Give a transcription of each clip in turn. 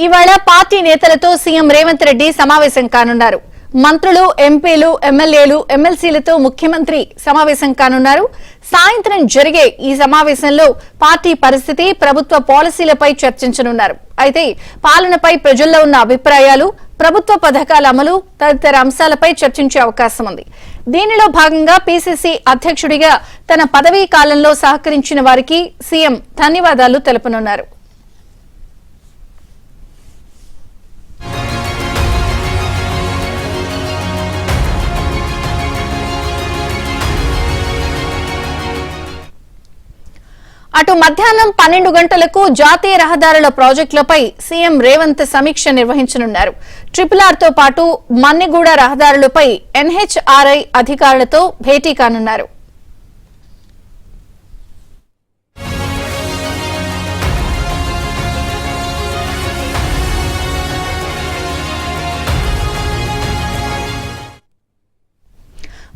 ఇవాళ పార్టీ నేతలతో సీఎం రేవంత్ రెడ్డి సమావేశం కానున్నారు. మంత్రులు, ఎంపీలు, ఎమ్మెల్యేలు, ఎమ్మెల్సీలతో ముఖ్యమంత్రి సమావేశం కానున్నారు. సాయంత్రం జరిగే ఈ సమావేశంలో పార్టీ పరిస్థితి, ప్రభుత్వ పాలసీలపై చర్చించనున్నారు. అయితే పాలనపై ప్రజల్లో ఉన్న అభిప్రాయాలు, ప్రభుత్వ పథకాల అమలు తదితర అంశాలపై చర్చించే అవకాశం ఉంది. దీనిలో భాగంగా పీసీసీ అధ్యక్షుడిగా తన పదవీ కాలంలో సహకరించిన వారికి సీఎం ధన్యవాదాలు తెలుపనున్నారు. అటు మధ్యాహ్నం 12 గంటలకు జాతీయ రహదారుల ప్రాజెక్టులపై సీఎం రేవంత్ సమీక్ష నిర్వహించనున్నారు. RRR తో పాటు మన్నెగూడ రహదారులపై NHRI అధికారులతో భేటీ కానున్నారు.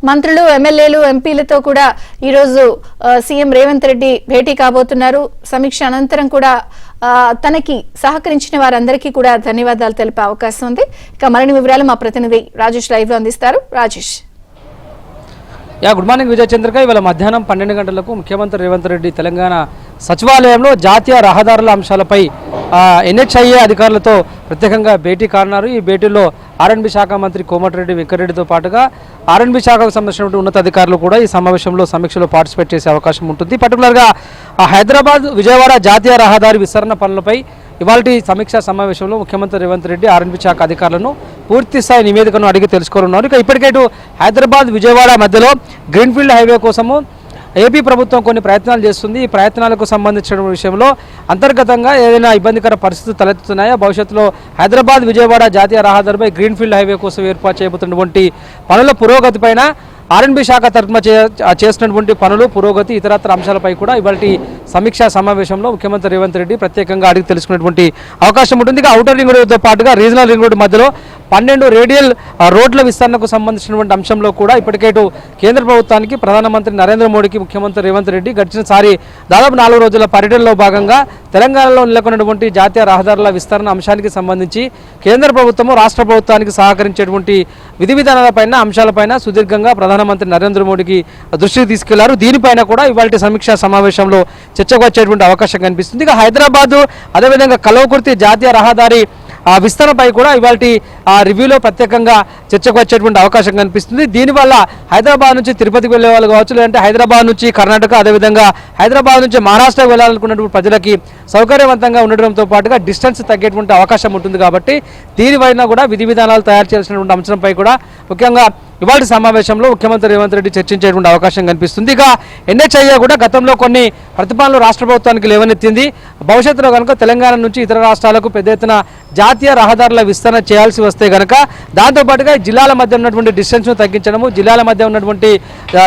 మంత్రులు, ఎమ్మెల్యేలు, ఎంపీలతో కూడా ఈరోజు సీఎం రేవంత్ రెడ్డి భేటీ కాబోతున్నారు. సమీక్ష అనంతరం కూడా తనకి సహకరించిన వారందరికీ కూడా ధన్యవాదాలు తెలిపే అవకాశం ఉంది. ఇక మరిన్ని వివరాలు మా ప్రతినిధి రాజేష్ లైవ్ లో అందిస్తారు. రాజేష్. గుడ్ మార్నింగ్ విజయ చంద్రిక. ఇవాళ మధ్యాహ్నం 12 గంటలకు ముఖ్యమంత్రి రేవంత్ రెడ్డి తెలంగాణ సచివాలయంలో జాతీయ రహదారుల అంశాలపై NHIA అధికారులతో ప్రత్యేకంగా భేటీ కానున్నారు. ఈ భేటీలో R&B శాఖ మంత్రి కోమటిరెడ్డి వెంకటరెడ్డితో పాటుగా R&B శాఖకు సంబంధించిన ఉన్నత అధికారులు కూడా ఈ సమావేశంలో సమీక్షలో పార్టిసిపేట్ చేసే అవకాశం ఉంటుంది. పర్టికులర్గా హైదరాబాద్ విజయవాడ జాతీయ రహదారి విస్తరణ పనులపై ఇవాళ సమీక్షా సమావేశంలో ముఖ్యమంత్రి రేవంత్ రెడ్డి R&B శాఖ అధికారులను పూర్తిస్థాయి నివేదికను అడిగి తెలుసుకోనున్నారు. ఇక ఇప్పటికే హైదరాబాద్ విజయవాడ మధ్యలో గ్రీన్ఫీల్డ్ హైవే కోసము ఏపీ ప్రభుత్వం కొన్ని ప్రయత్నాలు చేస్తుంది. ఈ ప్రయత్నాలకు సంబంధించిన విషయంలో అంతర్గతంగా ఏదైనా ఇబ్బందికర పరిస్థితులు తలెత్తుతున్నాయా, భవిష్యత్తులో హైదరాబాద్ విజయవాడ జాతీయ రహదారిపై గ్రీన్ఫీల్డ్ హైవే కోసం ఏర్పాటు చేయబోతున్నటువంటి పనుల పురోగతిపైన R&B శాఖ తరఫున చేస్తున్నటువంటి పనులు, పురోగతి, ఇతరత్ర అంశాలపై కూడా ఇవాళ సమీక్షా సమావేశంలో ముఖ్యమంత్రి రేవంత్ రెడ్డి ప్రత్యేకంగా అడిగి తెలుసుకునేటువంటి అవకాశం ఉంటుంది. ఇక ఔటర్ రింగ్ రోడ్డుతో పాటుగా రీజనల్ రింగ్ రోడ్డు మధ్యలో 12 రేడియల్ రోడ్ల విస్తరణకు సంబంధించినటువంటి అంశంలో కూడా ఇప్పటికే కేంద్ర ప్రభుత్వానికి ప్రధానమంత్రి నరేంద్ర మోడీకి ముఖ్యమంత్రి రేవంత్ రెడ్డి గడిచినసారి దాదాపు 4 రోజుల పర్యటనలో భాగంగా తెలంగాణలో నెలకొన్నటువంటి జాతీయ రహదారుల విస్తరణ అంశానికి సంబంధించి కేంద్ర ప్రభుత్వము రాష్ట్ర ప్రభుత్వానికి సహకరించేటువంటి విధి విధానాలపైన అంశాలపైన సుదీర్ఘంగా ప్రధానమంత్రి నరేంద్ర మోడీకి దృష్టికి తీసుకెళ్లారు. దీనిపైన కూడా ఇవాళ సమీక్షా సమావేశంలో చర్చకు వచ్చేటువంటి అవకాశం కనిపిస్తుంది. ఇక హైదరాబాద్ అదేవిధంగా కల్వకుర్తి జాతీయ రహదారి విస్తరణపై కూడా ఇవాళ రివ్యూలో ప్రత్యేకంగా చర్చకు వచ్చేటువంటి అవకాశం కనిపిస్తుంది. దీనివల్ల హైదరాబాద్ నుంచి తిరుపతికి వెళ్లే వాళ్ళు కావచ్చు, లేదంటే హైదరాబాద్ నుంచి కర్ణాటక, అదేవిధంగా హైదరాబాద్ నుంచి మహారాష్ట్రకు వెళ్లాలనుకున్నటువంటి ప్రజలకి సౌకర్యవంతంగా ఉండడంతో పాటుగా డిస్టెన్స్ తగ్గేటువంటి అవకాశం ఉంటుంది. కాబట్టి దీనిపైన కూడా విధి విధానాలు తయారు చేయాల్సినటువంటి అంశంపై కూడా ముఖ్యంగా ఇవాళ సమావేశంలో ముఖ్యమంత్రి రేవంత్ రెడ్డి చర్చించేటువంటి అవకాశం కనిపిస్తుంది. ఇక NHIA కూడా గతంలో కొన్ని ప్రతిపాదనలు రాష్ట్ర ప్రభుత్వానికి లేవనెత్తింది. భవిష్యత్తులో కనుక తెలంగాణ నుంచి ఇతర రాష్ట్రాలకు పెద్ద ఎత్తున జాతీయ రహదారుల విస్తరణ చేయాల్సి వస్తే కనుక దాంతోపాటుగా జిల్లాల మధ్య ఉన్నటువంటి డిస్టెన్స్ను తగ్గించడము, జిల్లాల మధ్య ఉన్నటువంటి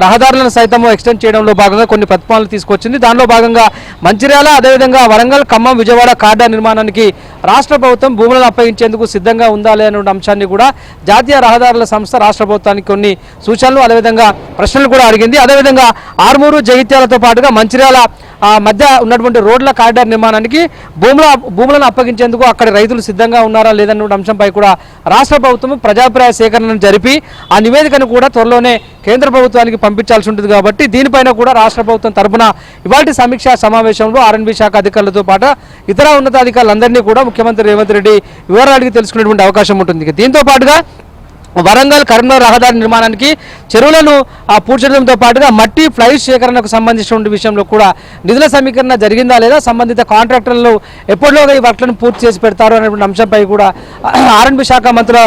రహదారులను సైతం ఎక్స్టెండ్ చేయడంలో భాగంగా కొన్ని ప్రతిపాదనలు తీసుకొచ్చింది. దానిలో భాగంగా మంచిర్యాల, అదేవిధంగా వరంగల్, ఖమ్మం, విజయవాడ కారిడార్ నిర్మాణానికి రాష్ట్ర ప్రభుత్వం భూములను అప్పగించేందుకు సిద్ధంగా ఉందా లేదనే అంశాన్ని కూడా జాతీయ రహదారుల సంస్థ రాష్ట్ర ప్రభుత్వానికి కొన్ని సూచనలు, అదేవిధంగా ప్రశ్నలు కూడా అడిగింది. అదేవిధంగా ఆర్మూరు, జగిత్యాలతో పాటుగా మంచిర్యాల మధ్య ఉన్నటువంటి రోడ్ల కారిడార్ నిర్మాణానికి భూములను అప్పగించేందుకు అక్కడ రైతులు సిద్ధంగా ఉన్నారా లేదన్న అంశంపై కూడా రాష్ట్ర ప్రభుత్వం ప్రజాభిప్రాయ సేకరణను జరిపి ఆ నివేదికను కూడా త్వరలోనే కేంద్ర ప్రభుత్వానికి పంపించాల్సి ఉంటుంది. కాబట్టి దీనిపైన కూడా రాష్ట్ర ప్రభుత్వం తరఫున ఇవాళ సమీక్షా సమావేశంలో R&B శాఖ అధికారులతో పాటు ఇతర ఉన్నతాధికారులందరినీ కూడా ముఖ్యమంత్రి రేవంత్ రెడ్డి వివరాలు అడిగి తెలుసుకునేటువంటి అవకాశం ఉంటుంది. దీంతో పాటుగా వరంగల్ కరీంనగర్ రహదారి నిర్మాణానికి చెరువులను పూడ్చడంతో పాటుగా మట్టి ఫ్లైట్ సేకరణకు సంబంధించిన విషయంలో కూడా నిధుల సమీకరణ జరిగిందా లేదా, సంబంధిత కాంట్రాక్టర్లు ఎప్పటిలోగా ఈ వర్క్లను పూర్తి చేసి పెడతారు అనేటువంటి అంశంపై కూడా R&B శాఖ మంత్రుల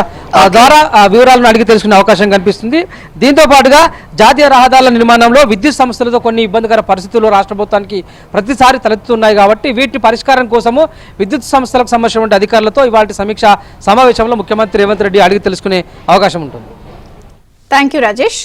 ద్వారా వివరాలను అడిగి తెలుసుకునే అవకాశం కనిపిస్తుంది. దీంతో పాటుగా జాతీయ రహదారుల నిర్మాణంలో విద్యుత్ సంస్థలతో కొన్ని ఇబ్బందికర పరిస్థితులు రాష్ట్ర ప్రభుత్వానికి ప్రతిసారి తలెత్తుతున్నాయి. కాబట్టి వీటి పరిష్కారం కోసము విద్యుత్ సంస్థలకు సంబంధించిన అధికారులతో ఇవాళ సమీక్ష సమావేశంలో ముఖ్యమంత్రి రేవంత్ రెడ్డి అడిగి తెలుసుకునే అవకాశం ఉంటుంది. Thank you Rajesh.